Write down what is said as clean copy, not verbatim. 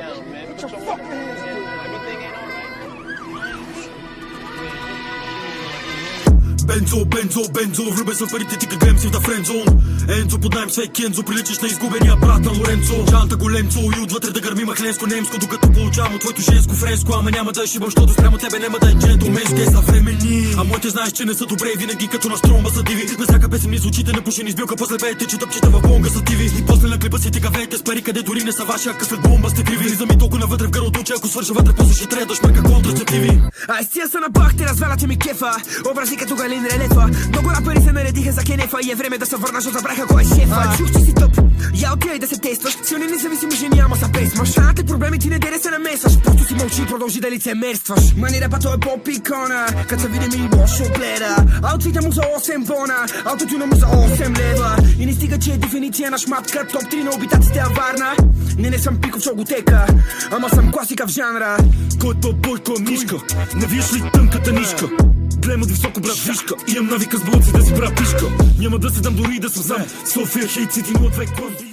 down, man. Put your fucking hands down. Everything ain't alright. Бензо, влюбен съм в парите ти, как гледам си да френзон. Енцо, под найем свей Кензо, приличаш на изгубения брат на Лоренцо. Джанта голенцо и отвътре да гърми махленско немско, докато получавам от твоето женско френско. Ама няма да шибам, защото спрямо тебе няма да е джентлменски, са времени. А моите знаеш, че не са добре, винаги като на стромба са диви. На всяка песен ми звучите на пушени с билка, после пеете, че тъпчета в бонга са тиви. И после на клипа си ти кавеете с пари, къде дори не са ваши, а след бомба сте криви. Влизам и толкова навътре в гърлото, че ако свърша вътре, после ще трябва да шмърка контрацептиви. Ай, стия са на бахте, развалят ми кефа. Образи като Галин Релефа. Много рапъри се наредиха за кенефа и е време да се върна, защото забраха кой е шефа. Чух, че си тъп, я отивай да се тестваш. Силни независими жени, ама са песмаш. Станате проблеми, ти не дере се намесваш. Просто си мълчи и продължи да лицемерстваш. Мани рапа, той е поп-икона, като се види ми лошо гледа. Аутфита му за 8 бона, аутотюна му за 8 лева. И не стига, че е дефиниция на шматка. Топ 3 на обитаците е варна. Не съм пиков шоготека, ама съм класика в жанра. Кой е то бой, кой е мишка? Не виж ли тънката нишка? Гледам от високо, брат, вишка. Имам навика с блъци да си правя пишка. Няма да се дам дори да съм сам. София, Хейт Сити, 02 клъв.